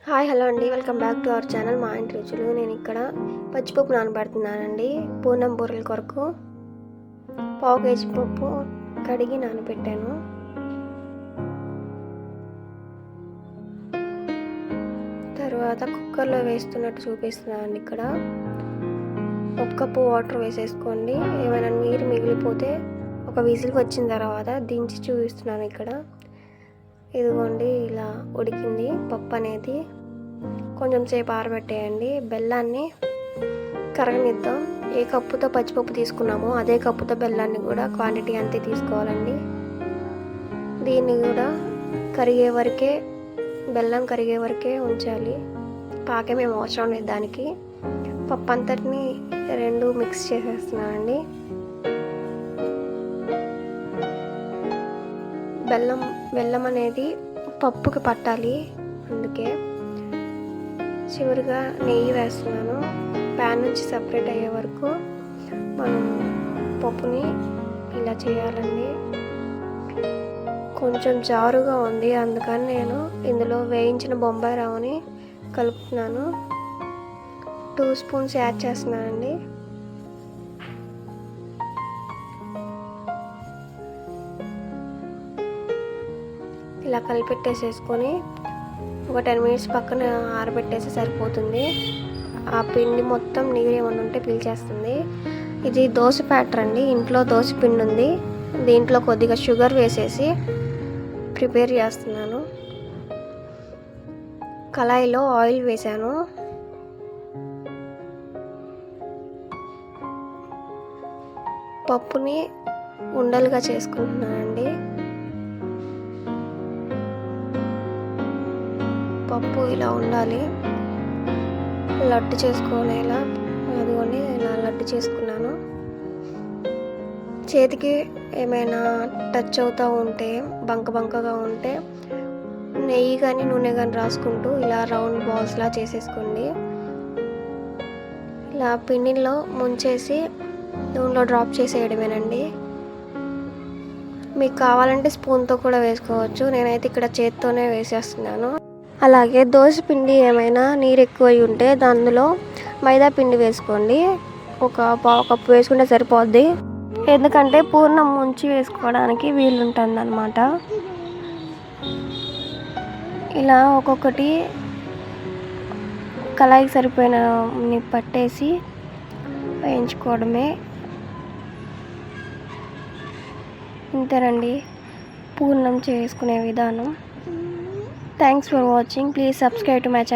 Hi hello అండి, welcome back to our channel మా ఇంటి రుచులు. నేను ఇక్కడ పచ్చిపప్పు నానబెడుతున్నానండి పూర్ణం బూరెల కొరకు. పావు కేజీ పప్పు కడిగి నానబెట్టాను. తర్వాత కుక్కర్లో వేస్తున్నట్టు చూపిస్తున్నానండి. ఇక్కడ ఒక కప్పు వాటర్ వేసేసుకోండి. ఏమైనా నీరు మిగిలిపోతే ఒక విజిల్కి వచ్చిన తర్వాత దించి చూపిస్తున్నాను. ఇక్కడ ఇదిగోండి, ఇలా ఉడికింది పప్పు అనేది. కొంచెం సేపు ఆరబెట్టేయండి. బెల్లాన్ని కరగనిద్దాం. ఏ కప్పుతో పచ్చిపప్పు తీసుకున్నామో అదే కప్పుతో బెల్లాన్ని కూడా క్వాంటిటీ అంతే తీసుకోవాలండి. దీన్ని కూడా కరిగే వరకే, బెల్లం కరిగే వరకే ఉంచాలి. పాకమేం అవసరం లేదు దానికి. పప్పు అంతటిని రెండు మిక్స్ చేసేస్తున్నానండి. బెల్లం అనేది పప్పుకి పట్టాలి, అందుకే చివరిగా నెయ్యి వేస్తున్నాను. ప్యాన్ నుంచి సపరేట్ అయ్యే వరకు మనం పప్పుని ఇలా చేయాలండి. కొంచెం జారుగా ఉంది, అందుకని నేను ఇందులో వేయించిన బొంబాయి రవ్వని కలుపుతున్నాను. 2 స్పూన్స్ యాడ్ చేస్తున్నానండి. ఇలా కలిపెట్టేసేసుకొని ఒక 10 మినిట్స్ పక్కన ఆరబెట్టేసి సరిపోతుంది. ఆ పిండి మొత్తం నీరు ఏమైనా ఉంటే పీల్చేస్తుంది. ఇది దోశ బ్యాటర్ అండి. ఇంట్లో దోశ పిండి ఉంది. దీంట్లో కొద్దిగా షుగర్ వేసేసి ప్రిపేర్ చేస్తున్నాను. కళాయిలో ఆయిల్ వేసాను. పప్పుని ఉండలుగా చేసుకుంటున్నానండి. పప్పు ఇలా ఉండాలి, లడ్డు చేసుకోలేలా. అదిగోండి, ఇలా లడ్డు చేసుకున్నాను. చేతికి ఏమైనా టచ్ అవుతూ ఉంటే, బంకగా ఉంటే నెయ్యి కానీ నూనె కానీ రాసుకుంటూ ఇలా రౌండ్ బాల్స్లా చేసేసుకోండి. ఇలా పిండిలో ముంచేసి నూనెలో డ్రాప్ చేసేయడమేనండి. మీకు కావాలంటే స్పూన్తో కూడా వేసుకోవచ్చు. నేనైతే ఇక్కడ చేత్తోనే వేసేస్తున్నాను. అలాగే దోశ పిండి ఏమైనా నీరు ఎక్కువ ఉంటే అందులో మైదా పిండి వేసుకోండి. ఒక పావు కప్పు వేసుకుంటే సరిపోద్ది. ఎందుకంటే పూర్ణం ముంచి వేసుకోవడానికి వీలుంటుంది అన్నమాట. ఇలా ఒక్కొక్కటి కళాయికి సరిపోయిన పట్టేసి వేయించుకోవడమే. ఇంతేనండి పూర్ణం చేసుకునే విధానం. Thanks for watching. Please subscribe to my channel.